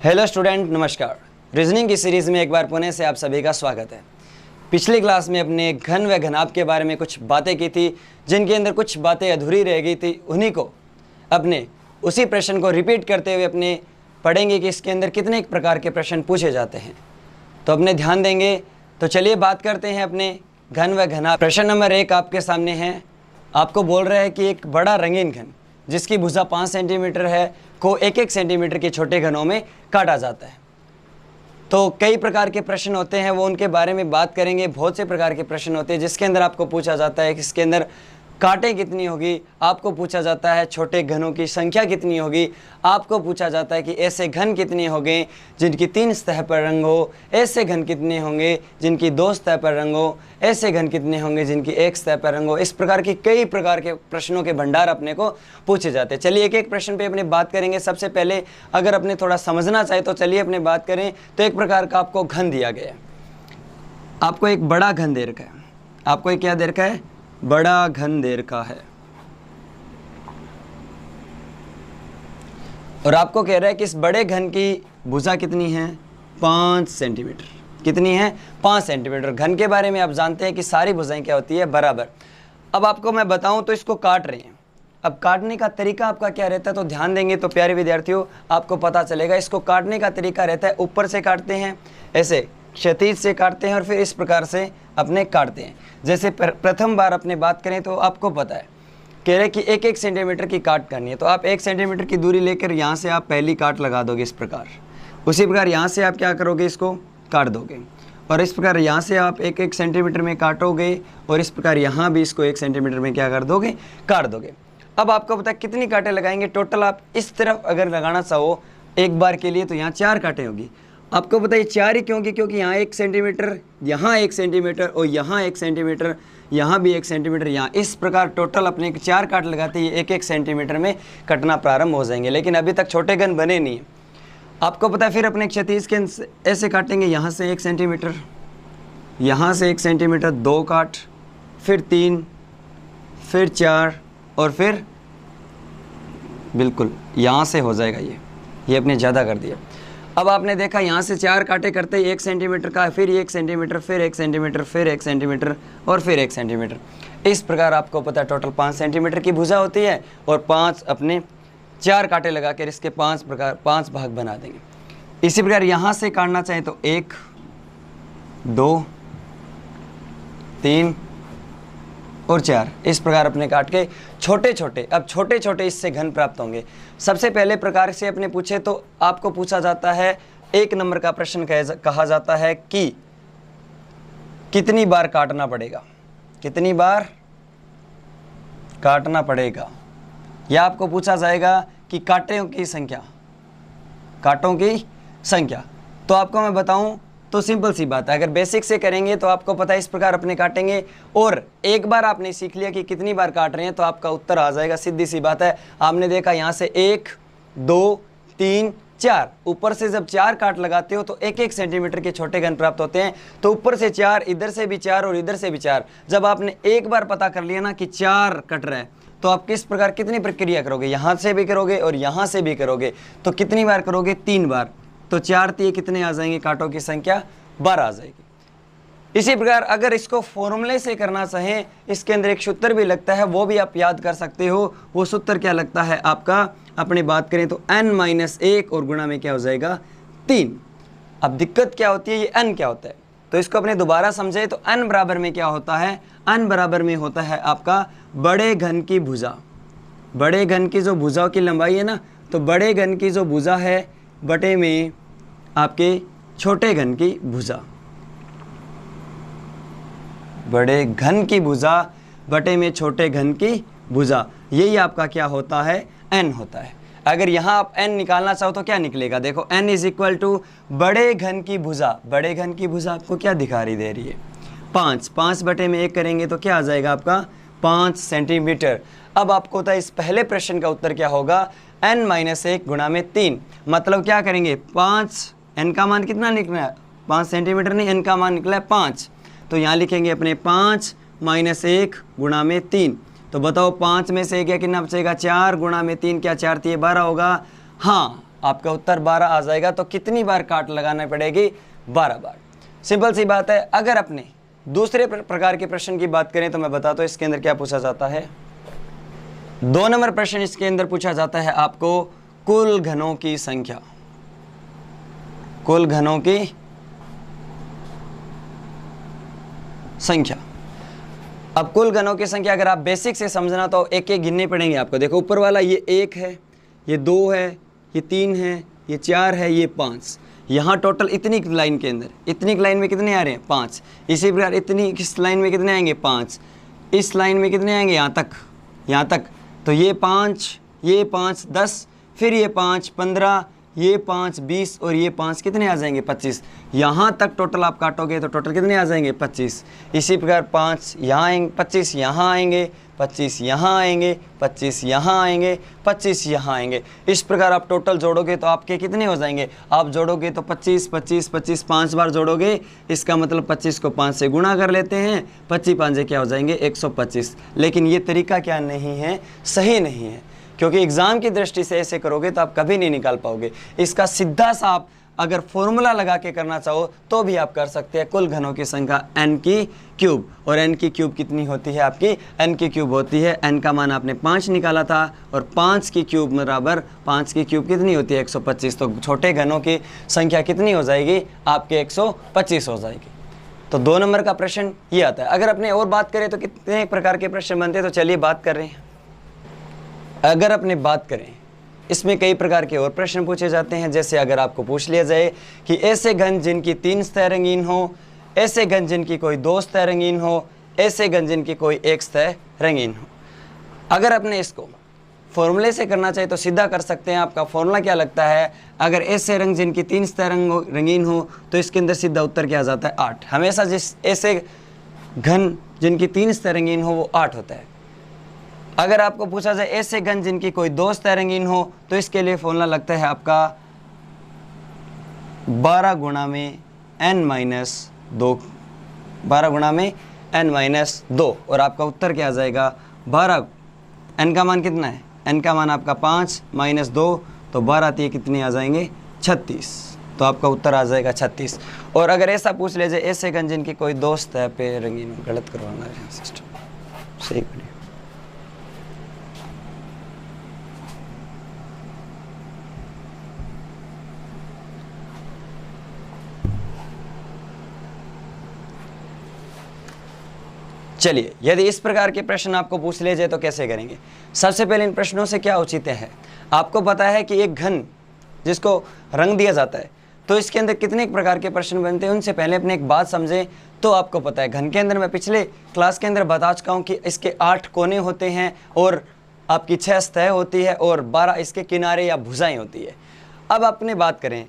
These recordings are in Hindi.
हेलो स्टूडेंट, नमस्कार। रीजनिंग की सीरीज़ में एक बार पुणे से आप सभी का स्वागत है। पिछली क्लास में अपने घन व घनाभ के बारे में कुछ बातें की थी, जिनके अंदर कुछ बातें अधूरी रह गई थी। उन्हीं को अपने उसी प्रश्न को रिपीट करते हुए अपने पढ़ेंगे कि इसके अंदर कितने प्रकार के प्रश्न पूछे जाते हैं। तो अपने ध्यान देंगे। तो चलिए बात करते हैं अपने घन व घनाभ। प्रश्न नंबर 1 आपके सामने है। आपको बोल रहा है कि एक बड़ा रंगीन घन जिसकी भुजा 5 सेंटीमीटर है को 1-1 सेंटीमीटर के छोटे घनों में काटा जाता है। तो कई प्रकार के प्रश्न होते हैं, वो उनके बारे में बात करेंगे। बहुत से प्रकार के प्रश्न होते हैं जिसके अंदर आपको पूछा जाता है कि इसके अंदर कांटें कितनी होगी, आपको पूछा जाता है छोटे घनों की संख्या कितनी होगी, आपको पूछा जाता है कि ऐसे घन कितने होंगे जिनकी 3 सतह पर रंग हो, ऐसे घन कितने होंगे जिनकी 2 सतह पर रंग हो, ऐसे घन कितने होंगे जिनकी 1 सतह पर रंग हो। इस प्रकार की कई प्रकार के प्रश्नों के भंडार अपने को पूछे जाते हैं। चलिए एक एक प्रश्न पे अपने बात करेंगे। सबसे पहले अगर अपने थोड़ा समझना चाहे तो चलिए अपने बात करें। तो एक प्रकार का आपको घन दिया गया है, आपको एक बड़ा घन दे रखा है। आपको एक क्या दे रखा है? बड़ा घन दे रखा है। और आपको कह रहा है कि इस बड़े घन की भुजा कितनी है? 5 सेंटीमीटर। कितनी है? 5 सेंटीमीटर। घन के बारे में आप जानते हैं कि सारी भुजाएं क्या होती है? बराबर। अब आपको मैं बताऊं तो इसको काट रहे हैं। अब काटने का तरीका आपका क्या रहता है? तो ध्यान देंगे तो प्यारे विद्यार्थियों आपको पता चलेगा। इसको काटने का तरीका रहता है, ऊपर से काटते हैं, ऐसे क्षैतिज से काटते हैं और फिर इस प्रकार से अपने काटते हैं। जैसे प्रथम बार अपने बात करें तो आपको पता है, कह रहे कि 1-1 सेंटीमीटर की काट करनी है। तो आप 1 सेंटीमीटर की दूरी लेकर यहाँ से आप पहली काट लगा दोगे इस प्रकार। उसी प्रकार यहाँ से आप क्या करोगे? इसको काट दोगे। और इस प्रकार यहाँ से आप 1-1 सेंटीमीटर में काटोगे और इस प्रकार यहाँ भी इसको 1 सेंटीमीटर में क्या कर दोगे? काट दोगे। अब आपको पता है कितनी काटें लगाएंगे टोटल? आप इस तरफ अगर लगाना चाहो एक बार के लिए तो यहाँ 4 काटें होगी। आपको पता है 4 ही क्योंकि यहाँ 1 सेंटीमीटर, यहाँ 1 सेंटीमीटर और यहाँ 1 सेंटीमीटर, यहाँ भी 1 सेंटीमीटर, यहाँ इस प्रकार टोटल अपने 4 काट लगाते ही 1-1 सेंटीमीटर में कटना प्रारंभ हो जाएंगे। लेकिन अभी तक छोटे घन बने नहीं। आपको पता है फिर अपने क्षैतिज के ऐसे काटेंगे। यहाँ से 1 सेंटीमीटर, यहाँ से 1 सेंटीमीटर, 2 काट, फिर 3, फिर 4 और फिर बिल्कुल यहाँ से हो जाएगा। ये अपने ज़्यादा कर दिया। अब आपने देखा यहाँ से 4 काटे करते ही 1 सेंटीमीटर का, फिर 1 सेंटीमीटर, फिर 1 सेंटीमीटर, फिर 1 सेंटीमीटर और फिर 1 सेंटीमीटर। इस प्रकार आपको पता है टोटल 5 सेंटीमीटर की भुजा होती है और 5 अपने 4 काटे लगा कर इसके 5 भाग बना देंगे। इसी प्रकार यहाँ से काटना चाहें तो 1, 2, 3 और 4 इस प्रकार अपने काट के छोटे छोटे इससे घन प्राप्त होंगे। सबसे पहले प्रकार से अपने पूछे तो आपको पूछा जाता है, 1 नंबर का प्रश्न कहा जाता है कि कितनी बार काटना पड़ेगा? कितनी बार काटना पड़ेगा? या आपको पूछा जाएगा कि कांटों की संख्या। तो आपको मैं बताऊं तो सिंपल सी बात है, अगर बेसिक से करेंगे तो आपको पता है इस प्रकार अपने काटेंगे और एक बार आपने सीख लिया कि कितनी बार काट रहे हैं तो आपका उत्तर आ जाएगा। सीधी सी बात है। आपने देखा यहाँ से 1, 2, 3, 4, ऊपर से जब 4 काट लगाते हो तो 1-1 सेंटीमीटर के छोटे घन प्राप्त होते हैं। तो ऊपर से 4, इधर से भी 4 और इधर से भी 4। जब आपने एक बार पता कर लिया ना कि 4 कट रहा है तो आप किस प्रकार कितनी प्रक्रिया करोगे? यहाँ से भी करोगे और यहाँ से भी करोगे। तो कितनी बार करोगे? 3 बार। तो 4 3 कितने आ जाएंगे? कांटों की संख्या 12 आ जाएगी। इसी प्रकार अगर इसको फॉर्मूले से करना चाहें, इसके अंदर एक सूत्र भी लगता है, वो भी आप याद कर सकते हो। वो सूत्र क्या लगता है आपका? अपनी बात करें तो n-1 और गुणा में क्या हो जाएगा? 3। अब दिक्कत क्या होती है? ये n क्या होता है? तो इसको अपने दोबारा समझे तो n बराबर में क्या होता है? n बराबर में होता है आपका बड़े घन की भुजा। बड़े घन की जो भुजाओं की लंबाई है ना, तो बड़े घन की जो भुजा है बटे में आपके छोटे घन की भुजा। बड़े घन की भुजा बटे में छोटे घन की भुजा, यही आपका क्या होता है? n होता है। अगर यहाँ आप n निकालना चाहो तो क्या निकलेगा? देखो n = बड़े घन की भुजा। बड़े घन की भुजा आपको क्या दिखाई दे रही है? 5 बटे में 1 करेंगे तो क्या आ जाएगा आपका? 5 सेंटीमीटर। अब आपको पता है इस पहले प्रश्न का उत्तर क्या होगा? n-1 गुणा में 3। मतलब क्या करेंगे? 5, n का मान कितना निकला है? 5 सेंटीमीटर नहीं, n का मान निकला है 5। तो यहाँ लिखेंगे अपने 5 - 1 गुणा में 3। तो बताओ 5 में से क्या कितना बचेगा? 4 गुणा में 3, क्या 4 3 12 होगा? हाँ, आपका उत्तर 12 आ जाएगा। तो कितनी बार काट लगाना पड़ेगी? 12 बार। सिंपल सी बात है। अगर अपने दूसरे प्रकार के प्रश्न की बात करें तो मैं बताता हूँ इसके अंदर क्या पूछा जाता है। 2 नंबर प्रश्न इसके अंदर पूछा जाता है आपको कुल घनों की संख्या। कुल घनों की संख्या। अब कुल घनों की संख्या अगर आप बेसिक से समझना तो एक एक गिनने पड़ेंगे आपको। देखो ऊपर वाला ये 1 है, ये 2 है, ये 3 है, ये 4 है, ये 5। यहाँ टोटल इतनी लाइन के अंदर, इतनी लाइन में कितने आ रहे हैं? 5। इसी प्रकार इतनी किस लाइन में कितने आएंगे? 5। इस लाइन में कितने आएंगे? यहाँ तक। तो ये 5, ये 5 10, फिर ये 5 15, ये 5 20 और ये 5 कितने आ जाएंगे? 25। यहाँ तक टोटल आप काटोगे तो टोटल कितने आ जाएंगे? 25। इसी प्रकार 5 यहाँ आएंगे, 25 यहाँ आएंगे, 25 यहाँ आएंगे, 25 यहाँ आएंगे, 25 यहाँ आएंगे। इस प्रकार आप टोटल जोड़ोगे तो आपके कितने हो जाएंगे? आप जोड़ोगे तो 25 25 25 5 बार जोड़ोगे, इसका मतलब 25 को 5 से गुणा कर लेते हैं, 25 5 क्या हो जाएंगे? 125। लेकिन ये तरीका क्या नहीं है? सही नहीं है, क्योंकि एग्जाम की दृष्टि से ऐसे करोगे तो आप कभी नहीं निकाल पाओगे। इसका सीधा सा आप अगर फॉर्मूला लगा के करना चाहो तो भी आप कर सकते हैं। कुल घनों की संख्या n की क्यूब, और n की क्यूब कितनी होती है आपकी? n की क्यूब होती है, n का मान आपने 5 निकाला था, और 5 की क्यूब बराबर 5 की क्यूब कितनी होती है? 125। तो छोटे घनों की संख्या कितनी हो जाएगी? आपके 125 हो जाएगी। तो 2 नंबर का प्रश्न ये आता है। अगर अपने और बात करें तो कितने प्रकार के प्रश्न बनते हैं, तो चलिए बात कर रहे हैं। अगर अपने बात करें इसमें कई प्रकार के और प्रश्न पूछे जाते हैं। जैसे अगर आपको पूछ लिया जाए कि ऐसे घन जिनकी 3 सतह रंगीन हो, ऐसे घन जिनकी कोई 2 सतह रंगीन हो, ऐसे घन जिनकी कोई 1 सतह रंगीन हो। अगर अपने इसको फॉर्मूले से करना चाहिए तो सीधा कर सकते हैं। आपका फॉर्मूला क्या लगता है? अगर ऐसे रंग जिनकी 3 सतह रंगीन हो तो इसके अंदर सीधा उत्तर क्या आ जाता है? 8। हमेशा जिस ऐसे घन जिनकी 3 सतह रंगीन हो वो 8 होता है। अगर आपको पूछा जाए ऐसे घन जिनकी कोई 2 सतह रंगीन हो तो इसके लिए फॉर्मूला लगता है आपका 12 गुणा में n-2, 12 गुणा में n-2, और आपका उत्तर क्या आ जाएगा? 12। n का मान कितना है? n का मान आपका 5 - 2, तो 12 ये कितने आ जाएंगे? 36। तो आपका उत्तर आ जाएगा 36। और अगर ऐसा पूछ ले जाए ऐसे घन जिनकी कोई 2 सतह पे रंगीन हो, गलत करवाना है सिस्टम, सही करिए। चलिए, यदि इस प्रकार के प्रश्न आपको पूछ ले जाए तो कैसे करेंगे? सबसे पहले इन प्रश्नों से क्या औचित्य है? आपको पता है कि एक घन जिसको रंग दिया जाता है तो इसके अंदर कितने प्रकार के प्रश्न बनते हैं। उनसे पहले अपने एक बात समझें तो आपको पता है घन के अंदर, मैं पिछले क्लास के अंदर बता चुका हूँ कि इसके 8 कोने होते हैं और आपकी 6 सतह होती है और 12 इसके किनारे या भुजाएं होती है। अब अपने बात करें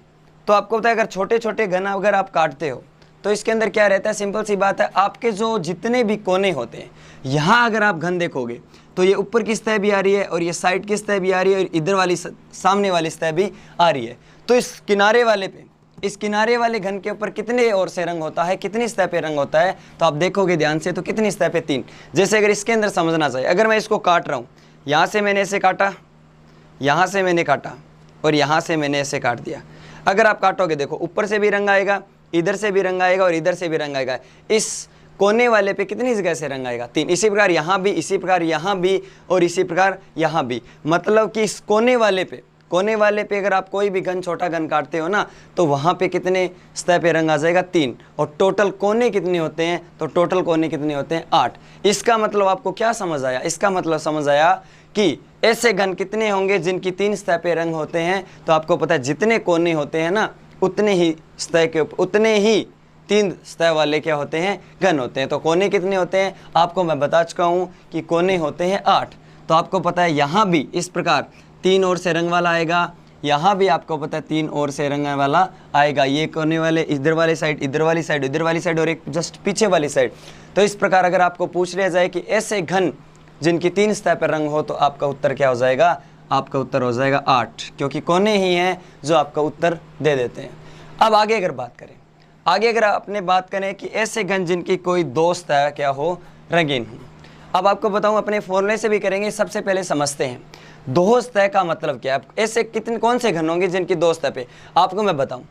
तो आपको पता है अगर छोटे छोटे घन अगर आप काटते हो तो इसके अंदर क्या रहता है? सिंपल सी बात है, आपके जो जितने भी कोने होते हैं, यहाँ अगर आप घन देखोगे तो ये ऊपर की सतह भी आ रही है और ये साइड की सतह भी आ रही है और इधर वाली सामने वाली सतह भी आ रही है। तो इस किनारे वाले पे, इस किनारे वाले घन के ऊपर कितने ओर से रंग होता है, कितनी सतह पे रंग होता है? तो आप देखोगे ध्यान से तो कितनी सतह पे? 3। जैसे अगर इसके अंदर समझना चाहिए, अगर मैं इसको काट रहा हूँ, यहाँ से मैंने ऐसे काटा, यहाँ से मैंने काटा और यहाँ से मैंने ऐसे काट दिया। अगर आप काटोगे देखो ऊपर से भी रंग आएगा, इधर से भी रंग आएगा और इधर से भी रंग आएगा। इस कोने वाले पे कितनी जगह से रंग आएगा? 3। इसी प्रकार यहाँ भी, इसी प्रकार यहाँ भी और इसी प्रकार यहाँ भी। मतलब कि इस कोने वाले पे अगर आप कोई भी घन, छोटा घन काटते हो ना तो वहाँ पे कितने सतह पे रंग आ जाएगा? 3। और टोटल कोने कितने होते हैं? तो टोटल कोने कितने होते हैं? 8। इसका मतलब आपको क्या समझ आया? इसका मतलब समझ आया कि ऐसे घन कितने होंगे जिनकी 3 सतह पे रंग होते हैं। तो आपको पता है जितने कोने होते हैं ना उतने ही सतह के ऊपर, उतने ही 3 सतह वाले क्या होते हैं? घन होते हैं। तो कोने कितने होते हैं? आपको मैं बता चुका हूँ कि कोने होते हैं 8। तो आपको पता है यहाँ भी इस प्रकार 3 ओर से रंग वाला आएगा, यहाँ भी आपको पता है 3 ओर से रंग वाला आएगा। ये कोने वाले इधर वाली साइड, इधर वाली साइड, इधर वाली साइड और एक जस्ट पीछे वाली साइड। तो इस प्रकार अगर आपको पूछ लिया जाए कि ऐसे घन जिनकी 3 सतह पर रंग हो तो आपका उत्तर क्या हो जाएगा? आपका उत्तर हो जाएगा 8, क्योंकि कोने ही हैं जो आपका उत्तर दे देते हैं। अब आगे अगर बात करें, आगे अगर अपने बात करें कि ऐसे घन जिनकी कोई 2 सतह क्या हो? रंगीन हो। अब आपको बताऊं अपने फॉर्मूले से भी करेंगे। सबसे पहले समझते हैं दो सतह का मतलब क्या है। ऐसे कितने कौन से घन होंगे जिनकी दो सतह पे, आपको मैं बताऊं।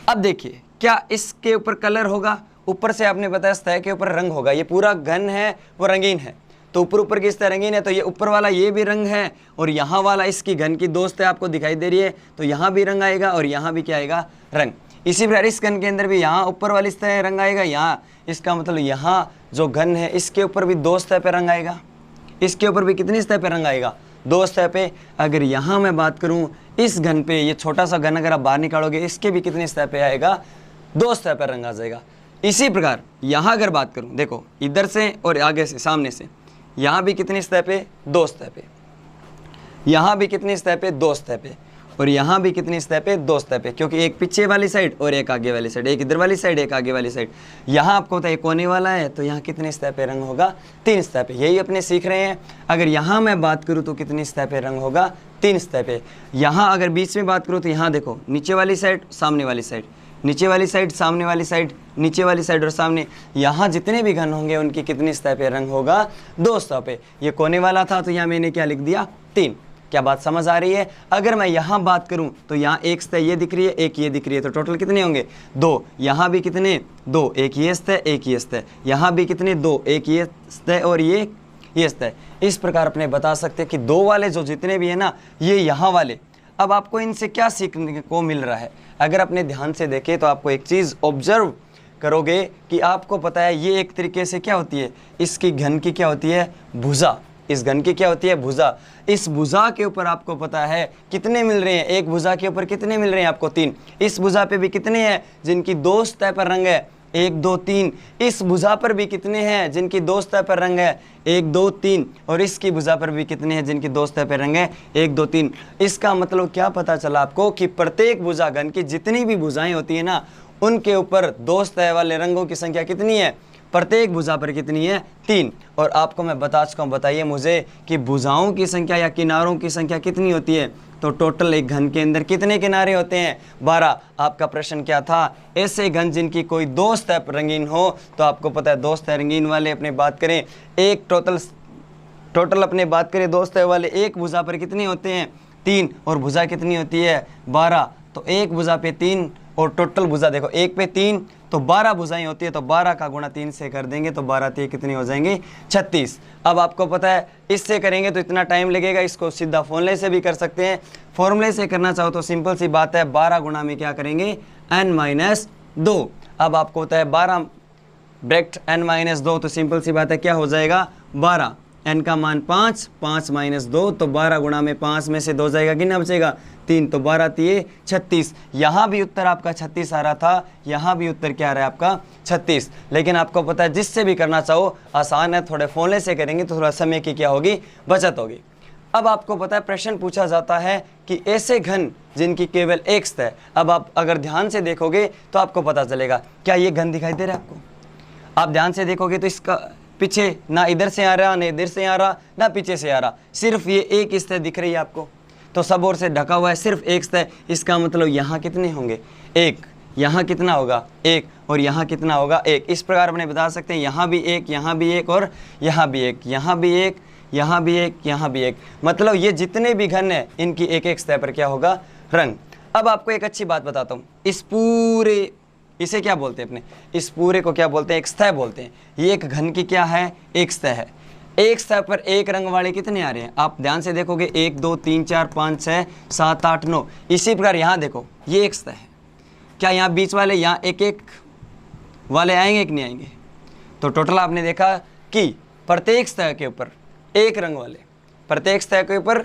अब देखिए, क्या इसके ऊपर कलर होगा, ऊपर से आपने बताया सतह के ऊपर रंग होगा। ये पूरा घन है वो रंगीन है, तो ऊपर की सतह रंगीन है, तो ये ऊपर वाला ये भी रंग है, और यहाँ वाला इसकी घन की दो सतह आपको दिखाई दे रही है, तो यहाँ भी रंग आएगा और यहाँ भी क्या आएगा, रंग। इसी प्रकार इस घन के अंदर भी यहाँ ऊपर वाली सतह रंग आएगा, यहाँ इसका मतलब यहाँ जो घन है इसके ऊपर भी दो सतह पे रंग आएगा। इसके ऊपर भी कितनी सतह पे रंग आएगा, दो सतह पे। अगर यहाँ मैं बात करूँ इस घन पे, ये छोटा सा घन अगर आप बाहर निकालोगे, इसके भी कितनी सतह पे आएगा, दो सतह पे रंग आ जाएगा। इसी प्रकार यहाँ अगर बात करूँ, देखो इधर से और आगे से सामने से, यहाँ भी कितनी सतह पे, दो सतह पे। यहाँ भी कितनी सतह पे, दो सतह पे। और यहाँ भी कितनी सतह पे, दो सतह पे, क्योंकि एक पीछे वाली साइड और एक आगे वाली साइड, एक इधर वाली साइड एक आगे वाली साइड। यहाँ आपको होता है कोने वाला है, तो यहाँ कितनी सतह पे रंग होगा, तीन सतह पे। यही अपने सीख रहे हैं। अगर यहाँ मैं बात करूँ तो कितनी सतह पे रंग होगा, तीन सतह पे। यहाँ अगर बीच में बात करूँ तो यहाँ देखो नीचे वाली साइड सामने वाली साइड, नीचे वाली साइड सामने वाली साइड, नीचे वाली साइड और सामने। यहाँ जितने भी घन होंगे उनकी कितनी सतह पे रंग होगा, दो सतह पे। ये कोने वाला था तो यहाँ मैंने क्या लिख दिया, तीन। क्या बात समझ आ रही है। अगर मैं यहाँ बात करूँ तो यहाँ एक सतह ये दिख रही है, एक ये दिख रही है, तो टोटल कितने होंगे, दो। यहाँ भी कितने, दो, एक ये सतह एक ये सतह। यहाँ भी कितने, दो, एक ये सतह और ये सतह। इस प्रकार अपने बता सकते हैं कि दो वाले जो जितने भी है ना, ये यहाँ वाले। अब आपको इनसे क्या सीखने को मिल रहा है, अगर अपने ध्यान से देखें तो आपको एक चीज़ ऑब्जर्व करोगे कि आपको पता है ये एक तरीके से क्या होती है, इसकी घन की क्या होती है, भुजा। इस घन की क्या होती है, भुजा। इस भुजा के ऊपर आपको पता है कितने मिल रहे हैं, एक भुजा के ऊपर कितने मिल रहे हैं आपको, तीन। इस भुजा पे भी कितने हैं जिनकी दो सतह पर रंग है, एक दो तीन। इस भुजा पर भी कितने हैं जिनकी दो सतह पर रंग है, एक दो तीन। और इसकी भुजा पर भी कितने हैं जिनकी दो सतह पर रंग है, एक दो तीन। इसका मतलब क्या पता चला आपको कि प्रत्येक भुजा घन की जितनी भी भुजाएं होती है ना, उनके ऊपर दो सतह वाले रंगों की संख्या कितनी है, प्रत्येक भुजा पर कितनी है, तीन। और आपको मैं बता चुका हूँ, बताइए मुझे कि भुजाओं की संख्या या किनारों की संख्या कितनी होती है। तो टोटल एक घन के अंदर कितने किनारे होते हैं, 12। आपका प्रश्न क्या था, ऐसे घन जिनकी कोई दो सतह रंगीन हो, तो आपको पता है दो सतह रंगीन वाले अपने बात करें, एक टोटल अपने बात करें दो सतह वाले एक भुजा पर कितने होते हैं, तीन। और भुजा कितनी होती है, 12। तो एक भुजा पे तीन और टोटल भुजा देखो एक पे तीन, तो 12 भुजाएं होती है, तो 12 का गुणा 3 से कर देंगे तो 12 3 कितनी हो जाएंगी, 36। अब आपको पता है इससे करेंगे तो इतना टाइम लगेगा, इसको सीधा फॉर्मूले से भी कर सकते हैं। फॉर्मूले से करना चाहो तो सिंपल सी बात है, 12 गुणा में क्या करेंगे, n-2। अब आपको होता है 12 ब्रैकेट n-2, तो सिंपल सी बात है क्या हो जाएगा, 12। n का मान 5, 5 - 2, तो 12 गुणा में 5 में से 2 जाएगा, कितना बचेगा, 3। तो 12 3 36। यहाँ भी उत्तर आपका 36 आ रहा था, यहाँ भी उत्तर क्या आ रहा है आपका, 36। लेकिन आपको पता है जिससे भी करना चाहो आसान है, थोड़े फॉर्मूले से करेंगे तो थोड़ा समय की क्या होगी, बचत होगी। अब आपको पता है प्रश्न पूछा जाता है कि ऐसे घन जिनकी केवल एक सतह। अब आप अगर ध्यान से देखोगे तो आपको पता चलेगा, क्या ये घन दिखाई दे रहा है आपको, आप ध्यान से देखोगे तो इसका पीछे ना इधर से आ रहा, ना इधर से आ रहा, ना पीछे से आ रहा, सिर्फ ये एक सतह दिख रही है आपको। तो सब ओर से ढका हुआ है, सिर्फ एक सतह। इसका मतलब यहाँ कितने होंगे, एक। यहाँ कितना होगा, एक। और यहाँ कितना होगा, एक। इस प्रकार अपने बता सकते हैं, यहाँ भी एक, यहाँ भी एक, और यहाँ भी एक, यहाँ भी एक, यहाँ भी एक, यहाँ भी एक। मतलब ये जितने भी घन है इनकी एक एक सतह पर क्या होगा, रंग। अब आपको एक अच्छी बात बताता हूँ, इस पूरे, इसे क्या बोलते हैं अपने, इस पूरे को क्या बोलते हैं, एक सतह बोलते हैं। ये एक घन की क्या है, एक सतह है। एक सतह पर एक रंग वाले कितने आ रहे हैं, आप ध्यान से देखोगे, 1 2 3 4 5 6 7 8 9। इसी प्रकार यहाँ देखो, ये एक सतह है। क्या यहाँ बीच वाले यहाँ एक एक वाले आएंगे कि नहीं आएंगे। तो टोटल आपने देखा कि प्रत्येक सतह के ऊपर एक रंग वाले, प्रत्येक सतह के ऊपर,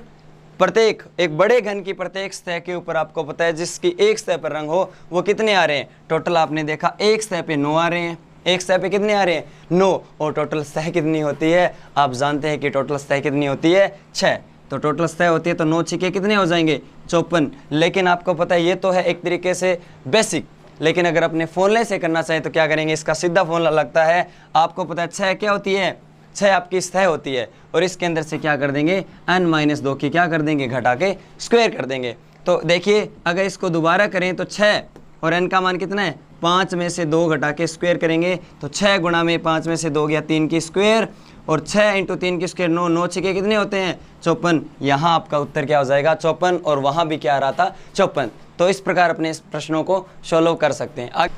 प्रत्येक एक बड़े घन की प्रत्येक सतह के ऊपर आपको पता है जिसकी एक सतह पर रंग हो वो कितने आ रहे हैं। टोटल आपने देखा एक सतह पे 9 आ रहे हैं, एक सतह पे कितने आ रहे हैं, 9। और टोटल सतह कितनी होती है, आप जानते हैं कि टोटल सतह कितनी होती है, 6। तो टोटल सतह होती है तो 9 छिके कितने हो जाएंगे, 54। लेकिन आपको पता है ये तो है एक तरीके से बेसिक, लेकिन अगर अपने फॉर्मूले से करना चाहें तो क्या करेंगे, इसका सीधा फॉर्मूला लगता है। आपको पता है 6 क्या होती है, 6 आपकी सतह होती है, और इसके अंदर से क्या कर देंगे, n-2 की क्या कर देंगे, घटा के स्क्वायर कर देंगे। तो देखिए अगर इसको दोबारा करें तो 6 और n का मान कितना है, 5 में से 2 घटा के स्क्वायर करेंगे तो 6 गुणा में 5 में से 2 गया 3 की स्क्वायर, और 6 इंटू 3 की स्क्वायर 9, 9 छके कितने होते हैं 54। यहाँ आपका उत्तर क्या हो जाएगा 54, और वहाँ भी क्या आ रहा था 54। तो इस प्रकार अपने इस प्रश्नों को सॉल्व कर सकते हैं।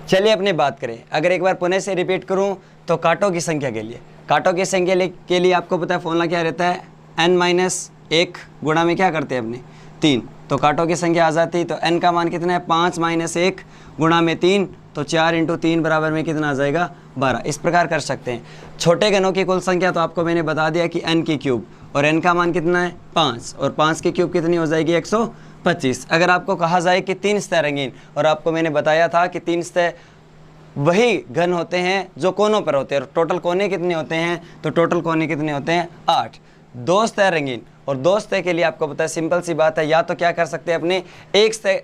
चलिए अपनी बात करें, अगर एक बार पुनः से रिपीट करूं तो कांटों की संख्या के लिए, कांटों की संख्या के लिए आपको पता है फॉर्मूला क्या रहता है, n-1 गुणा में क्या करते हैं अपने 3, तो कांटों की संख्या आ जाती। तो n का मान कितना है 5 - 1 गुणा में 3, तो 4 इंटू 3 बराबर में कितना आ जाएगा 12। इस प्रकार कर सकते हैं। छोटे घनों की कुल संख्या तो आपको मैंने बता दिया कि n की क्यूब, और n का मान कितना है 5, और 5 की क्यूब कितनी हो जाएगी 125। अगर आपको कहा जाए कि 3 सतह रंगीन, और आपको मैंने बताया था कि 3 सतह वही घन होते हैं जो कोनों पर होते हैं। टोटल कोने कितने होते हैं, तो टोटल कोने कितने होते हैं 8। 2 सतह रंगीन, और 2 सतह के लिए आपको पता है सिंपल सी बात है, या तो क्या कर सकते हैं अपने एक सतह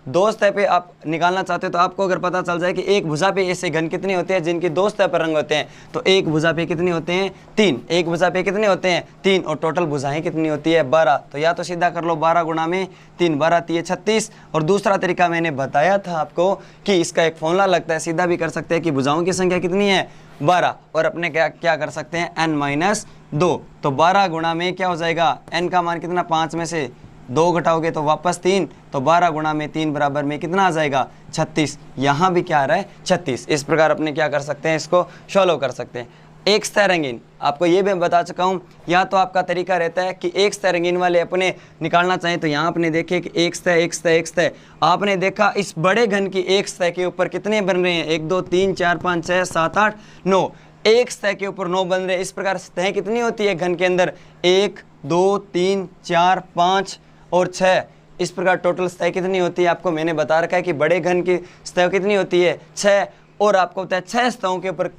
2 सतह पे आप निकालना चाहते हो, तो आपको अगर पता चल जाए कि एक भुजा पे ऐसे घन कितने होते हैं जिनकी 2 सतह पर रंग होते हैं, तो एक भुजा पे कितने होते हैं 3, एक भुजा पे कितने होते हैं 3, और टोटल भुजाएं कितनी होती है 12। तो या तो सीधा कर लो 12 गुणा में 3, 12 3 36। और दूसरा तरीका मैंने बताया था आपको कि इसका एक फॉर्मूला लगता है, सीधा भी कर सकते हैं कि भुजाओं की संख्या कितनी है 12, और अपने क्या कर सकते हैं n-2। तो 12 गुणा में क्या हो जाएगा, n का मान कितना 5 में से 2 घटाओगे तो वापस 3, तो 12 गुणा में 3 बराबर में कितना आ जाएगा 36। यहाँ भी क्या आ रहा है 36। इस प्रकार अपने क्या कर सकते हैं, इसको सॉल्व कर सकते हैं। एक सतह रंगीन, आपको ये भी मैं बता चुका हूँ, या तो आपका तरीका रहता है कि एक सतह रंगीन वाले अपने निकालना चाहें, तो यहाँ आपने देखे कि एक सतह एक सतह एक सतह, आपने देखा इस बड़े घन की एक सतह के ऊपर कितने बन रहे हैं 1 2 3 4 5 6 7 8 9, एक सतह के ऊपर 9 बन रहे हैं। इस प्रकार सतह कितनी होती है घन के अंदर 1 2 3 4 5 और 6। इस प्रकार टोटल सतह कितनी होती है, आपको मैंने बता रखा है कि बड़े घन की सतह कितनी होती है 6, और आपको पता है 6 सतहों के ऊपर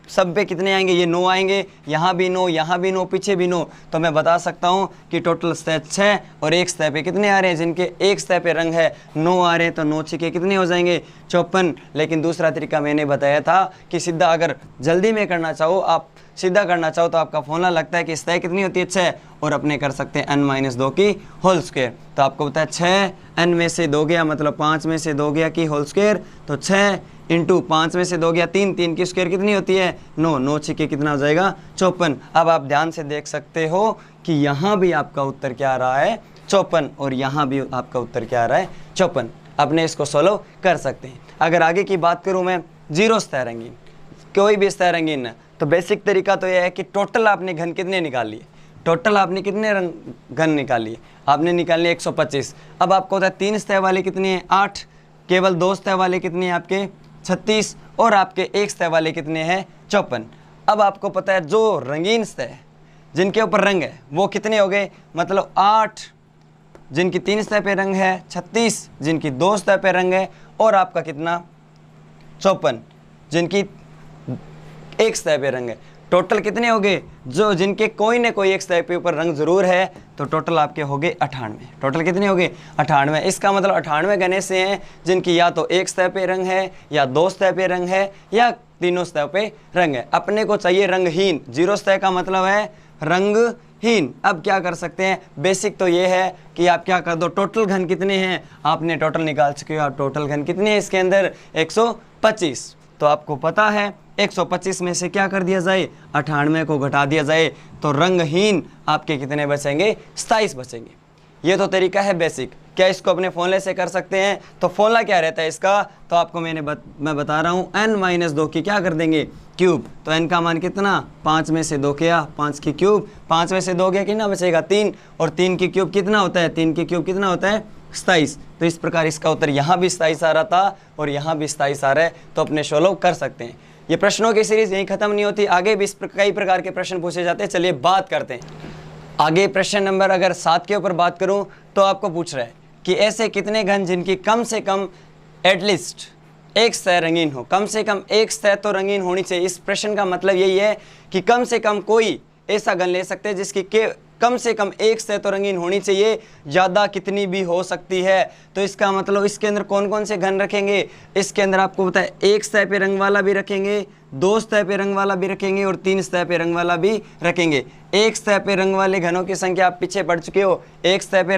सब पे कितने आएंगे, ये 9 आएंगे, यहाँ भी 9, यहाँ भी 9, पीछे भी 9। तो मैं बता सकता हूँ कि टोटल सतह 6, और एक सतह पे कितने आ रहे हैं, जिनके एक सतह पे रंग है 9 आ रहे हैं, तो 9 छके कितने हो जाएंगे 54। लेकिन दूसरा तरीका मैंने बताया था कि सीधा अगर जल्दी में करना चाहो, आप सीधा करना चाहो, तो आपका फॉर्मूला लगता है कि सतह कितनी होती है 6, और अपने कर सकते हैं n-2 की होल स्क्वायर। तो आपको पता है 6 n में से 2 गया मतलब 5 में से 2 गया की होल स्क्वायर, तो 6 इंटू 5 में से 2 गया 3, 3 की स्क्वायर कितनी होती है 9, 9 छके कितना हो जाएगा 54। अब आप ध्यान से देख सकते हो कि यहाँ भी आपका उत्तर क्या आ रहा है 54, और यहाँ भी आपका उत्तर क्या आ रहा है 54। अपने इसको सोल्व कर सकते हैं। अगर आगे की बात करूँ मैं, 0 सतह रंगीन, कोई भी सतह रंगीन ना, तो बेसिक तरीका तो यह है कि टोटल आपने घन कितने निकाल लिए, टोटल आपने कितने घन निकाल लिए, आपने निकाल लिए 125। अब आपको होता है 3 सतह वाले कितने हैं 8, केवल 2 सतह वाले कितने हैं आपके 36, और आपके एक सतह वाले कितने हैं 54। अब आपको पता है जो रंगीन सतह जिनके ऊपर रंग है वो कितने हो गए, मतलब 8 जिनकी 3 सतह पे रंग है, 36 जिनकी 2 सतह पे रंग है, और आपका कितना 54 जिनकी एक सतह पे रंग है। टोटल कितने हो गए, जो जिनके कोई ना कोई एक सतह पे ऊपर रंग जरूर है, तो टोटल आपके हो गए 98। टोटल कितने हो गए 98। इसका मतलब 98 घने से हैं जिनकी या तो एक सतह पे रंग है, या 2 सतह पे रंग है, या तीनों सतह पे रंग है। अपने को चाहिए रंगहीन, 0 सतह का मतलब है रंगहीन। अब क्या कर सकते हैं, बेसिक तो ये है कि आप क्या कर दो, टोटल घन कितने हैं आपने टोटल निकाल चुके हो, टोटल घन कितने हैं इसके अंदर 125। तो आपको पता है 125 में से क्या कर दिया जाए 98 को घटा दिया जाए, तो रंगहीन आपके कितने बचेंगे 27 बचेंगे। ये तो तरीका है बेसिक। क्या इसको अपने फॉर्मूले से कर सकते हैं, तो फॉर्मूला क्या रहता है इसका, तो आपको मैं बता रहा हूँ n-2 की क्या कर देंगे क्यूब। तो n का मान कितना 5 में से 2 किया 5 की क्यूब, 5 में से 2 गया कितना बचेगा 3, और 3 की क्यूब कितना होता है 3 की क्यूब कितना होता है 27। तो इस प्रकार इसका उत्तर यहाँ भी 27 आ रहा था और यहाँ भी 27 आ रहा है, तो अपने सॉल्व कर सकते हैं। ये प्रश्नों की सीरीज यहीं खत्म नहीं होती, आगे भी कई प्रकार के प्रश्न पूछे जाते हैं। चलिए बात करते हैं आगे। प्रश्न नंबर अगर 7 के ऊपर बात करूं तो आपको पूछ रहा है कि ऐसे कितने घन जिनकी कम से कम एटलीस्ट एक सतह रंगीन हो, कम से कम एक सतह तो रंगीन होनी चाहिए। इस प्रश्न का मतलब यही है कि कम से कम कोई ऐसा घन ले सकते हैं जिसकी कम से कम एक सतह तो रंगीन होनी चाहिए, ज़्यादा कितनी भी हो सकती है। तो इसका मतलब इसके अंदर कौन कौन से घन रखेंगे, इसके अंदर आपको पता है एक सतह पे रंग वाला भी रखेंगे, 2 सतह पे रंग वाला भी रखेंगे, और 3 सतह पे रंग वाला भी रखेंगे। एक सतह पे रंग वाले घनों की संख्या आप पीछे पढ़ चुके हो। एक सतह पे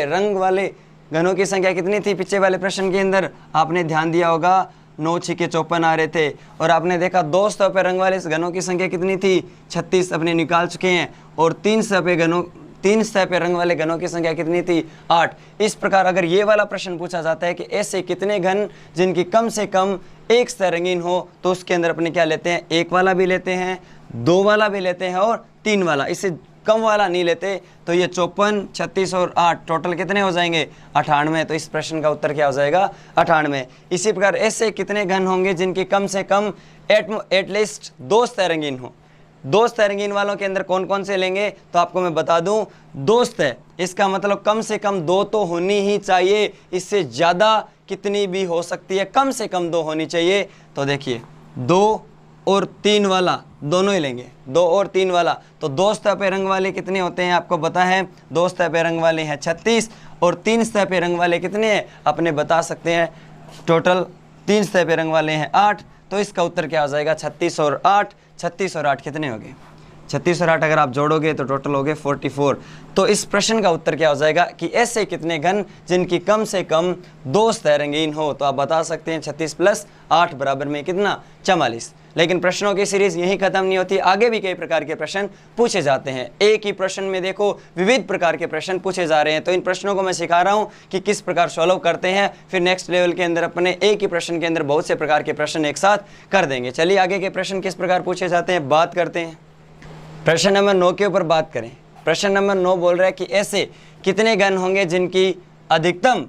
रंग वाले घनों की संख्या कितनी थी पिछले वाले प्रश्न के अंदर, आपने ध्यान दिया होगा 9 छिके 54 आ रहे थे। और आपने देखा 2 सतह पे रंग वाले घनों की संख्या कितनी थी, 36 अपने निकाल चुके हैं। और 3 सतह पे रंग वाले घनों की संख्या कितनी थी, 8। इस प्रकार अगर ये वाला प्रश्न पूछा जाता है कि ऐसे कितने घन जिनकी कम से कम एक सतह रंगीन हो, तो उसके अंदर अपने क्या लेते हैं, 1 वाला भी लेते हैं, 2 वाला भी लेते हैं और 3 वाला, इससे कम वाला नहीं लेते। तो ये 54, 36 और 8 टोटल कितने हो जाएंगे, 98। तो इस प्रश्न का उत्तर क्या हो जाएगा, 98। इसी प्रकार ऐसे कितने घन होंगे जिनकी कम से कम एटलीस्ट 2 सतह रंगीन हो। 2 सतह रंगीन वालों के अंदर कौन कौन से लेंगे, तो आपको मैं बता दूं, 2 सतह, इसका मतलब कम से कम 2 तो होनी ही चाहिए, इससे ज़्यादा कितनी भी हो सकती है, कम से कम 2 होनी चाहिए। तो देखिए 2 और 3 वाला दोनों ही लेंगे, 2 और 3 वाला। तो 2 सतह पे रंग वाले कितने होते हैं, आपको पता है 2 सतह पे रंग वाले हैं 36 और 3 सतह पे रंग वाले कितने हैं, अपने बता सकते हैं। टोटल 3 सतह पे रंग वाले हैं 8। तो इसका उत्तर क्या हो जाएगा, 36 और 8। 36 और 8 कितने हो गए, 36 और 8 अगर आप जोड़ोगे तो टोटल हो गए 44। तो इस प्रश्न का उत्तर क्या हो जाएगा कि ऐसे कितने घन जिनकी कम से कम 2 सतह रंगीन हो। तो आप बता सकते हैं 36 + 8 बराबर में कितना, 44। लेकिन प्रश्नों की सीरीज यही खत्म नहीं होती, आगे भी कई प्रकार के प्रश्न पूछे जाते हैं। एक ही प्रश्न में देखो विविध प्रकार के प्रश्न पूछे जा रहे हैं। तो इन प्रश्नों को मैं सिखा रहा हूं कि किस प्रकार सॉल्व करते हैं, फिर नेक्स्ट लेवल के अंदर अपने एक ही प्रश्न के अंदर बहुत से प्रकार के प्रश्न एक साथ कर देंगे। चलिए आगे के प्रश्न किस प्रकार पूछे जाते हैं बात करते हैं। प्रश्न नंबर 9 के ऊपर बात करें। प्रश्न नंबर 9 बोल रहा है कि ऐसे कितने घन होंगे जिनकी अधिकतम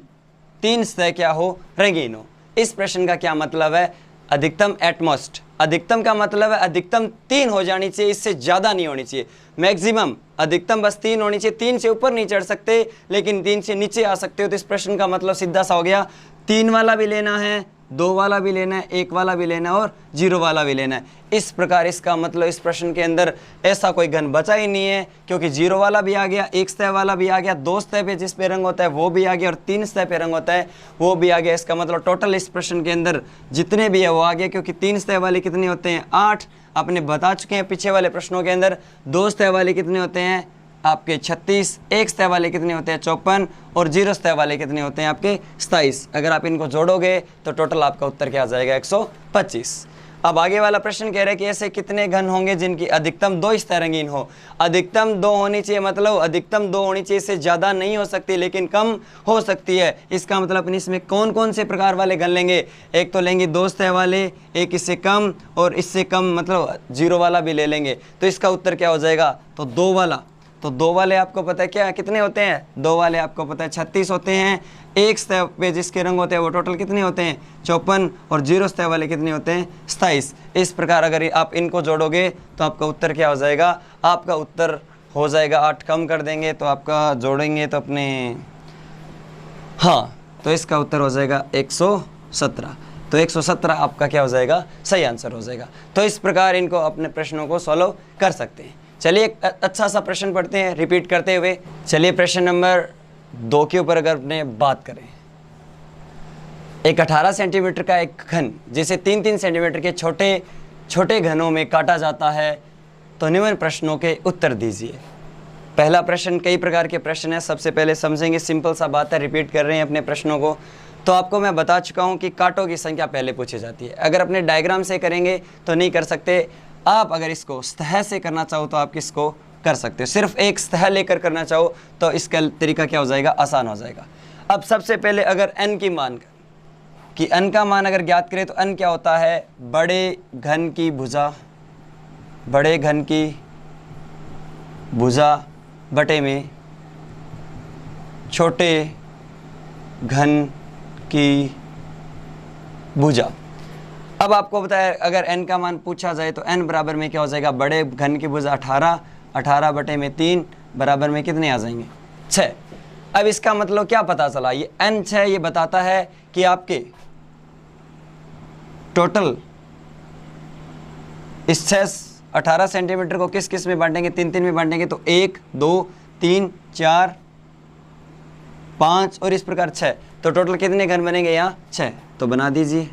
3 सतह क्या हो, रंगीन हो। इस प्रश्न का क्या मतलब है, अधिकतम एटमोस्ट, अधिकतम का मतलब है अधिकतम 3 हो जानी चाहिए, इससे ज़्यादा नहीं होनी चाहिए। मैक्सिमम अधिकतम बस 3 होनी चाहिए, 3 से ऊपर नहीं चढ़ सकते लेकिन 3 से नीचे आ सकते हो। तो इस प्रश्न का मतलब सीधा सा हो गया, 3 वाला भी लेना है, 2 वाला भी लेना है, 1 वाला भी लेना है और 0 वाला भी लेना है। इस प्रकार इसका मतलब इस प्रश्न के अंदर ऐसा कोई घन बचा ही नहीं है, क्योंकि 0 वाला भी आ गया, 1 सतह वाला भी आ गया, 2 सतह पे जिस पे रंग होता है वो भी आ गया और 3 सतह पे रंग होता है वो भी आ गया। इसका मतलब टोटल इस प्रश्न के अंदर जितने भी है वो आ गया, क्योंकि 3 सतह वाले कितने होते हैं, 8 अपने बता चुके हैं पीछे वाले प्रश्नों के अंदर। 2 सतह वाले कितने होते हैं आपके 36, 1 सतह वाले कितने होते हैं 54 और 0 सतह वाले कितने होते हैं आपके 27। अगर आप इनको जोड़ोगे तो टोटल आपका उत्तर क्या आ जाएगा, 125। अब आगे वाला प्रश्न कह रहा है कि ऐसे कितने घन होंगे जिनकी अधिकतम 2 सतह रंगीन हो। अधिकतम 2 होनी चाहिए, मतलब अधिकतम 2 होनी चाहिए, इससे ज़्यादा नहीं हो सकती लेकिन कम हो सकती है। इसका मतलब अपने इसमें कौन कौन से प्रकार वाले घन लेंगे, एक तो लेंगे 2 सतह वाले, एक इससे कम और इससे कम मतलब 0 वाला भी ले लेंगे। तो इसका उत्तर क्या हो जाएगा, तो 2 वाला। तो 2 वाले आपको पता है क्या कितने होते हैं, 2 वाले आपको पता है 36 होते हैं। 1 सतह पे जिसके रंग होते हैं वो टोटल कितने होते हैं 54 और 0 सतह वाले कितने होते हैं 27। इस प्रकार अगर आप इनको जोड़ोगे तो आपका उत्तर क्या हो जाएगा, आपका उत्तर हो जाएगा 8 कम कर देंगे तो आपका जोड़ेंगे तो अपने हाँ, तो इसका उत्तर हो जाएगा 117। तो 117 आपका क्या हो जाएगा, सही आंसर हो जाएगा। तो इस प्रकार इनको अपने प्रश्नों को सॉल्व कर सकते हैं। चलिए एक अच्छा सा प्रश्न पढ़ते हैं रिपीट करते हुए। चलिए प्रश्न नंबर 2 के ऊपर अगर अपने बात करें, एक 18 सेंटीमीटर का एक घन जिसे 3-3 सेंटीमीटर के छोटे छोटे घनों में काटा जाता है, तो निम्न प्रश्नों के उत्तर दीजिए। पहला प्रश्न, कई प्रकार के प्रश्न है, सबसे पहले समझेंगे, सिंपल सा बात है, रिपीट कर रहे हैं अपने प्रश्नों को। तो आपको मैं बता चुका हूँ कि कांटों की संख्या पहले पूछी जाती है। अगर अपने डायग्राम से करेंगे तो नहीं कर सकते, आप अगर इसको सतह से करना चाहो तो आप किसको कर सकते हो, सिर्फ एक सतह लेकर करना चाहो तो इसका तरीका क्या हो जाएगा, आसान हो जाएगा। अब सबसे पहले अगर n की मान कि n का मान अगर ज्ञात करें तो n क्या होता है, बड़े घन की भुजा, बड़े घन की भुजा बटे में छोटे घन की भुजा। अब आपको बताया अगर n का मान पूछा जाए तो n बराबर में क्या हो जाएगा, बड़े घन की भुजा 18, 18 बटे में 3 बराबर में कितने आ जाएंगे 6। अब इसका मतलब क्या पता चला, ये n 6 ये बताता है कि आपके टोटल इस 18 सेंटीमीटर को किस किस में बांटेंगे, 3-3 में बांटेंगे तो 1 2 3 4 5 और इस प्रकार 6। तो टोटल कितने घन बनेंगे यहाँ 6। तो बना दीजिए।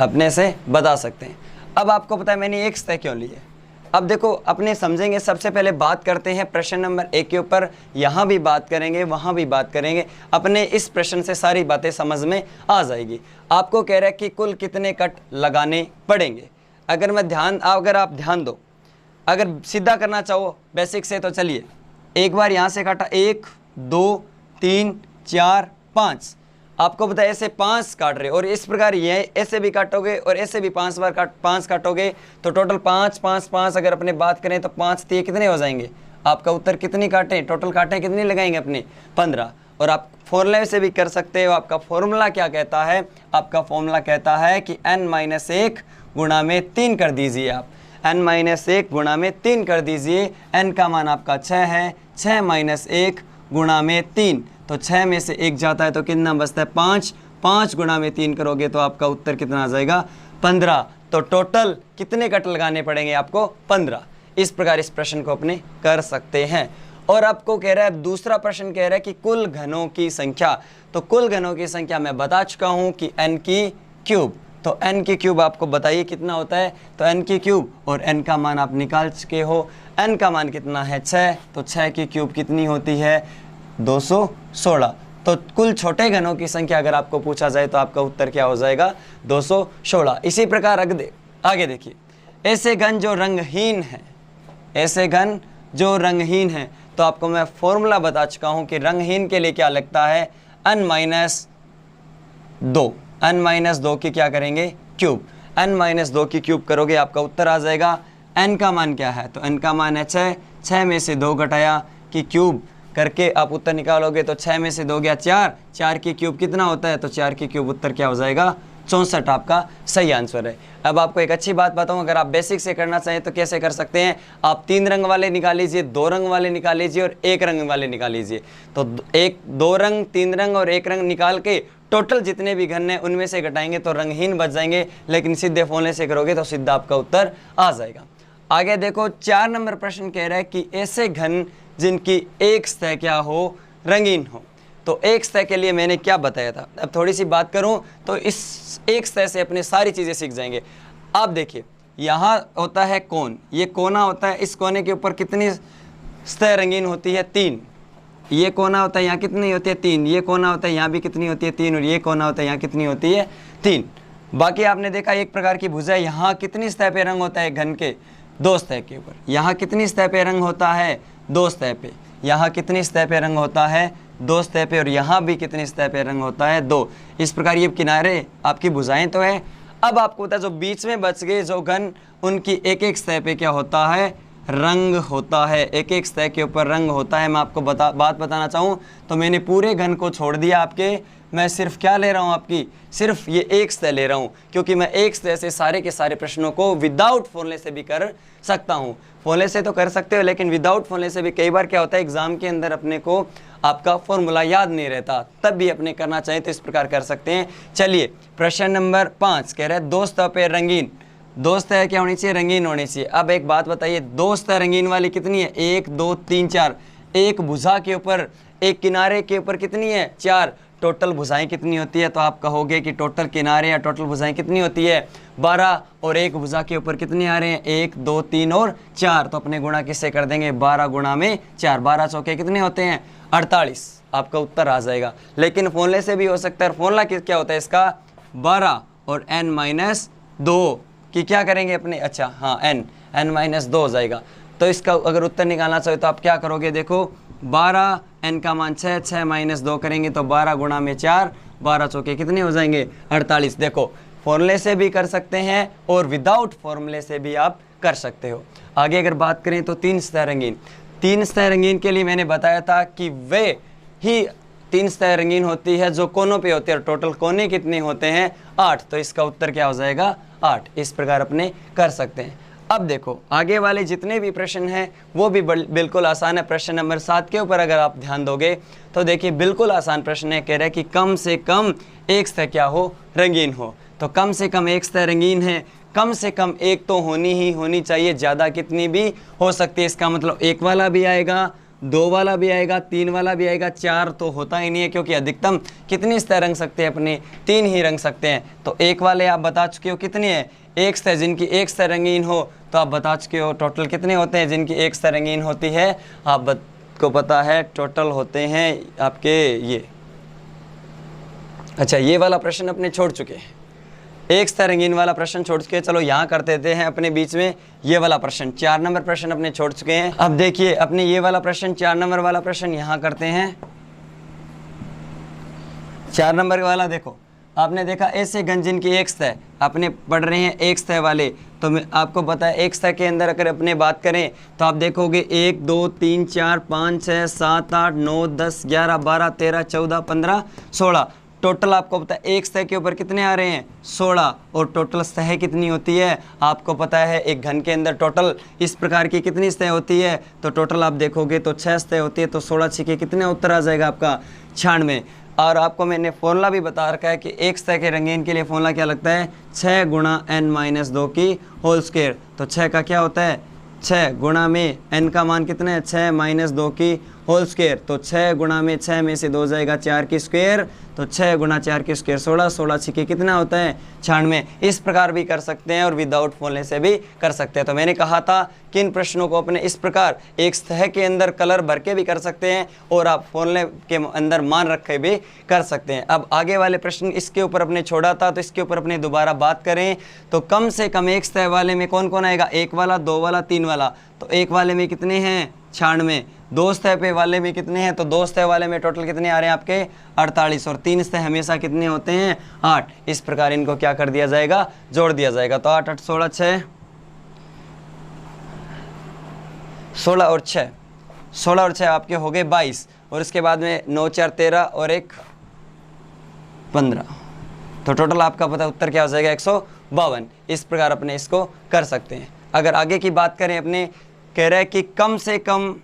अपने से बता सकते हैं। अब आपको पता है मैंने एक सतह क्यों ली है, अब देखो अपने समझेंगे, सबसे पहले बात करते हैं प्रश्न नंबर 1 के ऊपर। यहाँ भी बात करेंगे, वहाँ भी बात करेंगे, अपने इस प्रश्न से सारी बातें समझ में आ जाएगी। आपको कह रहा है कि कुल कितने कट लगाने पड़ेंगे। अगर आप ध्यान दो, अगर सीधा करना चाहो बेसिक से तो चलिए, एक बार यहाँ से काटा, 1 2 3 4 5, आपको पता है ऐसे 5 काट रहे और इस प्रकार ये ऐसे भी काटोगे और ऐसे भी 5 बार 5 काटोगे तो टोटल 5 5 5 अगर अपने बात करें तो 5 3 कितने हो जाएंगे। आपका उत्तर कितनी काटें, टोटल काटें कितनी लगाएंगे अपने 15। और आप फॉर्मूले से भी कर सकते हो। आपका फॉर्मूला क्या कहता है, आपका फॉर्मूला कहता है कि n-1 गुणा में 3 कर दीजिए। आप n-1 गुणा में 3 कर दीजिए। n का मान आपका 6 है, 6-1 गुणा में 3, तो 6 में से 1 जाता है तो कितना बचता है 5, 5 गुणा में 3 करोगे तो आपका उत्तर कितना आ जाएगा 15। तो टोटल कितने कट लगाने पड़ेंगे आपको 15। इस प्रकार इस प्रश्न को अपने कर सकते हैं। और आपको कह रहा है, दूसरा प्रश्न कह रहा है कि कुल घनों की संख्या। तो कुल घनों की संख्या मैं बता चुका हूं कि n की क्यूब, तो n की क्यूब आपको बताइए कितना होता है, तो n की क्यूब और n का मान आप निकाल चुके हो। n का मान कितना है 6, तो 6 की क्यूब कितनी होती है 216। तो कुल छोटे घनों की संख्या अगर आपको पूछा जाए तो आपका उत्तर क्या हो जाएगा 216। इसी प्रकार आगे देखिए, ऐसे घन जो रंगहीन है, ऐसे घन जो रंगहीन है, तो आपको मैं फॉर्मूला बता चुका हूं कि रंगहीन के लिए क्या लगता है n-2, n-2 की क्या करेंगे क्यूब, n-2 की क्यूब करोगे आपका उत्तर आ जाएगा। n का मान क्या है, तो n का मान है 6, 6 में से 2 घटाया कि क्यूब करके आप उत्तर निकालोगे तो 6 में से 2 गया 4, 4 की क्यूब कितना होता है, तो 4 की क्यूब उत्तर क्या हो जाएगा 64। आपका सही आंसर है। अब आपको एक अच्छी बात बताऊं, अगर आप बेसिक से करना चाहें तो कैसे कर सकते हैं, आप 3 रंग वाले निकाल लीजिए, 2 रंग वाले निकाल लीजिए और 1 रंग वाले निकाल लीजिए। तो 2 रंग, 3 रंग और 1 रंग निकाल के टोटल जितने भी घन हैं उनमें से घटाएंगे तो रंगहीन बच जाएंगे, लेकिन सीधे फॉर्मूले से करोगे तो सीधा आपका उत्तर आ जाएगा। आगे देखो 4 नंबर प्रश्न कह रहा है कि ऐसे घन जिनकी एक सतह क्या हो रंगीन हो। तो एक सतह के लिए मैंने क्या बताया था, अब थोड़ी सी बात करूं तो इस एक सतह से अपने सारी चीज़ें सीख जाएंगे। आप देखिए यहाँ होता है कोन, ये कोना होता है, इस कोने के ऊपर कितनी सतह रंगीन होती है 3। ये कोना होता है, यहाँ कितनी होती है 3। ये कोना होता है, यहाँ भी कितनी होती है 3। और ये कोना होता है, यहाँ कितनी होती है 3। बाकी आपने देखा एक प्रकार की भुजा, यहाँ कितनी सतह पे रंग होता है घन के 2 सतह के ऊपर। यहाँ कितनी सतह पे रंग होता है 2 सतह पे। यहाँ कितनी सतह पे रंग होता है 2 सतह पे। और यहाँ भी कितनी सतह पे रंग होता है 2। इस प्रकार ये किनारे आपकी भुजाएं तो है। अब आपको पता है जो बीच में बच गए जो घन, उनकी एक एक सतह पे क्या होता है रंग होता है, एक एक सतह के ऊपर रंग होता है। मैं आपको बात बताना चाहूँ तो मैंने पूरे घन को छोड़ दिया आपके, मैं सिर्फ क्या ले रहा हूँ आपकी, सिर्फ ये एक सतह ले रहा हूँ, क्योंकि मैं एक सतह से सारे के सारे प्रश्नों को विदाउट फॉर्मूले से भी कर सकता हूँ। फॉर्मूले से तो कर सकते हो, लेकिन विदाउट फॉर्मूले से भी कई बार क्या होता है एग्जाम के अंदर अपने को आपका फॉर्मूला याद नहीं रहता, तब भी अपने करना चाहिए तो इस प्रकार कर सकते हैं। चलिए प्रश्न नंबर 5 कह रहे हैं 2 सतह पे रंगीन, 2 सतह क्या होनी चाहिए रंगीन होनी चाहिए। अब एक बात बताइए, 2 सतह रंगीन वाली कितनी है 1 2 3 4। एक भुजा के ऊपर, एक किनारे के ऊपर कितनी है 4। टोटल भुजाएं कितनी होती है, तो आप कहोगे कि टोटल किनारे या टोटल भुजाएं कितनी होती है 12। और एक भुजा के ऊपर कितने आ रहे हैं 1 2 3 और 4। तो अपने गुणा किससे कर देंगे 12 गुणा में 4, 12 चौके कितने होते हैं 48। आपका उत्तर आ जाएगा। लेकिन फॉर्मूले से भी हो सकता है। फॉर्मूला क्या होता है इसका 12 और n-2 की क्या करेंगे अपने, अच्छा हाँ n-2 हो जाएगा। तो इसका अगर उत्तर निकालना चाहिए तो आप क्या करोगे, देखो 12, n का मान 6, 6-2 करेंगे तो 12 गुणा में 4, 12 चौके कितने हो जाएंगे 48। देखो फॉर्मूले से भी कर सकते हैं और विदाउट फॉर्मूले से भी आप कर सकते हो। आगे अगर बात करें तो 3 सतह रंगीन, 3 सतह रंगीन के लिए मैंने बताया था कि वे ही 3 सतह रंगीन होती है जो कोनों पे होती है। और टोटल कोने कितने होते हैं 8। तो इसका उत्तर क्या हो जाएगा 8। इस प्रकार अपने कर सकते हैं। अब देखो आगे वाले जितने भी प्रश्न हैं वो भी बिल्कुल आसान है। प्रश्न नंबर 7 के ऊपर अगर आप ध्यान दोगे तो देखिए बिल्कुल आसान प्रश्न है। कह रहा है कि कम से कम एक सतह क्या हो रंगीन हो। तो कम से कम एक सतह रंगीन है, कम से कम एक तो होनी ही होनी चाहिए, ज़्यादा कितनी भी हो सकती है। इसका मतलब 1 वाला भी आएगा, 2 वाला भी आएगा, 3 वाला भी आएगा, 4 तो होता ही नहीं है क्योंकि अधिकतम कितनी सतह रंग सकते हैं अपने, 3 ही रंग सकते हैं। तो 1 वाले आप बता चुके हो कितनी है, 1 सतह, जिनकी 1 सतह रंगीन हो तो आप बता चुके हो टोटल कितने होते हैं जिनकी 1 सतह रंगीन होती है, आपको पता है टोटल होते हैं आपके ये। अच्छा, ये वाला प्रश्न अपने छोड़ चुके हैं, 1 सतह रंगीन वाला प्रश्न छोड़ चुके हैं। चलो यहाँ कर देते हैं अपने बीच में ये वाला प्रश्न, 4 नंबर प्रश्न अपने छोड़ चुके हैं। अब देखिए अपने ये वाला प्रश्न, 4 नंबर वाला प्रश्न यहाँ करते हैं। 4 नंबर वाला देखो, आपने देखा ऐसे घन जिनकी 1 सतह, आपने पढ़ रहे हैं 1 सतह वाले, तो मैं आपको पता है 1 सतह के अंदर अगर अपने बात करें तो आप देखोगे 1 2 3 4 5 6 7 8 9 10 11 12 13 14 15 16, टोटल आपको पता है 1 सतह के ऊपर कितने आ रहे हैं, 16। और टोटल सतह कितनी होती है आपको पता है, एक घन के अंदर टोटल इस प्रकार की कितनी सतह होती है, तो टोटल आप देखोगे तो 6 सतह होती है। तो 16 छिके कितने उत्तर आ जाएगा आपका 96। और आपको मैंने फॉर्मूला भी बता रखा है कि 1 सतह के रंगीन के लिए फॉर्मूला क्या लगता है, 6 गुणा n-2 की होल स्क्वायर। तो 6 का क्या होता है, 6 गुणा में n का मान कितना है, 6 - 2 की होल स्क्वायर। तो 6 गुणा में 6 में से 2 जाएगा 4 की स्क्वायर, तो 6 गुणा 4 की स्क्वायर 16, 16 छिके कितना होता है 96। इस प्रकार भी कर सकते हैं और विदाउट फॉर्मूले से भी कर सकते हैं। तो मैंने कहा था कि इन प्रश्नों को अपने इस प्रकार एक सतह के अंदर कलर भर के भी कर सकते हैं और आप फॉर्मूले के अंदर मान रख के भी कर सकते हैं। अब आगे वाले प्रश्न इसके ऊपर अपने छोड़ा था, तो इसके ऊपर अपने दोबारा बात करें तो कम से कम 1 सतह वाले में कौन कौन आएगा, 1 वाला, 2 वाला, 3 वाला। तो 1 वाले में कितने हैं 96, 2 सतह पे वाले में कितने हैं, तो 2 सतह वाले में टोटल कितने आ रहे हैं आपके 48, और 3 सतह हमेशा कितने होते हैं 8। इस प्रकार इनको क्या कर दिया जाएगा, जोड़ दिया जाएगा। तो 8 8 16 6, 16 और 6, 16 और 6 आपके हो गए 22, और इसके बाद में 9 4 13 और 1 15। तो टोटल आपका पता उत्तर क्या हो जाएगा 152। इस प्रकार अपने इसको कर सकते हैं। अगर आगे की बात करें, अपने कह रहा है कि कम से कम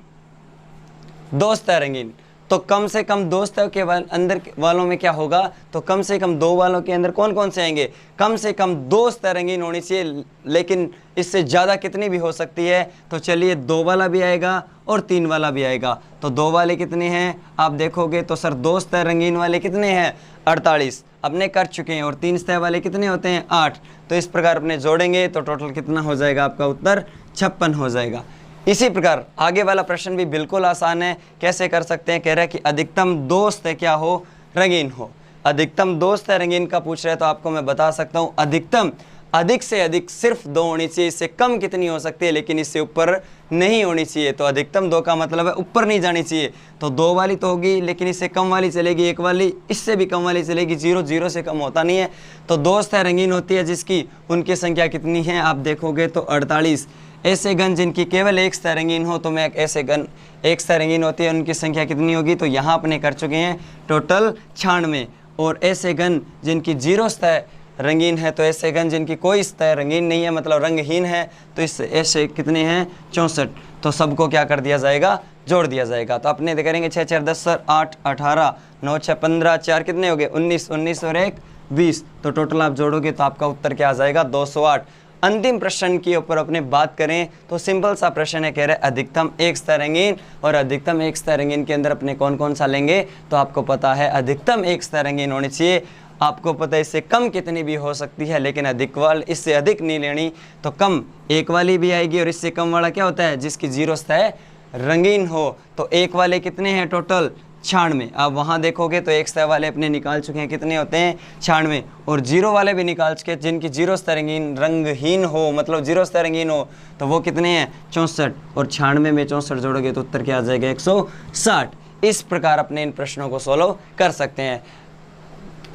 2 सतह रंगीन, तो कम से कम 2 सतह के अंदर वालों में क्या होगा, तो कम से कम 2 वालों के अंदर कौन कौन से आएंगे, कम से कम 2 सतह रंगीन होनी चाहिए, लेकिन इससे ज़्यादा कितनी भी हो सकती है। तो चलिए 2 वाला भी आएगा और 3 वाला भी आएगा। तो 2 वाले कितने हैं आप देखोगे तो सर 2 सतह रंगीन वाले कितने हैं 48 अपने कर चुके हैं, और 3 सतह वाले कितने होते हैं 8। तो इस प्रकार अपने जोड़ेंगे तो टोटल कितना हो जाएगा आपका उत्तर 56 हो जाएगा। इसी प्रकार आगे वाला प्रश्न भी बिल्कुल आसान है, कैसे कर सकते हैं, कह रहा है कि अधिकतम 2 सतह क्या हो, रंगीन हो। अधिकतम 2 सतह रंगीन का पूछ रहे हैं, तो आपको मैं बता सकता हूँ अधिकतम अधिक से अधिक सिर्फ 2 होनी चाहिए, इससे कम कितनी हो सकती है लेकिन इससे ऊपर नहीं होनी चाहिए। तो अधिकतम 2 का मतलब है ऊपर नहीं जानी चाहिए। तो 2 वाली तो होगी, लेकिन इससे कम वाली चलेगी, 1 वाली, इससे भी कम वाली चलेगी, 0 0 से कम होता नहीं है। तो 2 सतह रंगीन होती है जिसकी उनकी संख्या कितनी है आप देखोगे तो 48। ऐसे घन जिनकी केवल 1 सतह रंगीन हो, तो मैं ऐसे घन 1 सतह रंगीन होती है उनकी संख्या कितनी होगी, तो यहाँ अपने कर चुके हैं टोटल 96। और ऐसे घन जिनकी 0 सतह रंगीन है, तो ऐसे घन जिनकी कोई सतह रंगीन नहीं है मतलब रंगहीन है, तो इस ऐसे कितने हैं 64। तो सबको क्या कर दिया जाएगा, जोड़ दिया जाएगा। तो अपने करेंगे 6 4 10 8 18 9 6 15 4 कितने हो गए 19, 19 और 1 20। तो टोटल आप जोड़ोगे तो आपका उत्तर क्या आ जाएगा 208। अंतिम प्रश्न के ऊपर अपने बात करें तो सिंपल सा प्रश्न है, कह रहे हैं अधिकतम 1 सतह रंगीन, और अधिकतम 1 सतह रंगीन के अंदर अपने कौन कौन सा लेंगे, तो आपको पता है अधिकतम 1 सतह रंगीन होनी चाहिए। आपको पता है इससे कम कितनी भी हो सकती है, लेकिन अधिक वाल इससे अधिक नहीं लेनी। तो कम 1 वाली भी आएगी, और इससे कम वाला क्या होता है जिसकी 0 सतह रंगीन हो। तो 1 वाले कितने हैं टोटल 96। आप वहाँ देखोगे तो 1 सतह वाले अपने निकाल चुके हैं, कितने होते हैं 96, और 0 वाले भी निकाल चुके हैं जिनकी 0 सतह रंगहीन हो मतलब 0 सतह रंगीन हो, तो वो कितने हैं 64, और 96 में 64 जोड़ोगे तो उत्तर क्या आ जाएगा 160। इस प्रकार अपने इन प्रश्नों को सोल्व कर सकते हैं।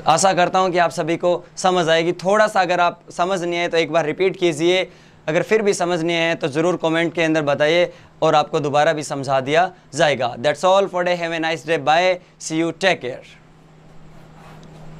आशा करता हूं कि आप सभी को समझ आएगी। थोड़ा सा अगर आप समझ नहीं आए तो एक बार रिपीट कीजिए, अगर फिर भी समझ नहीं आए तो ज़रूर कमेंट के अंदर बताइए और आपको दोबारा भी समझा दिया जाएगा। That's all for day, have a nice day, bye, see you, take care.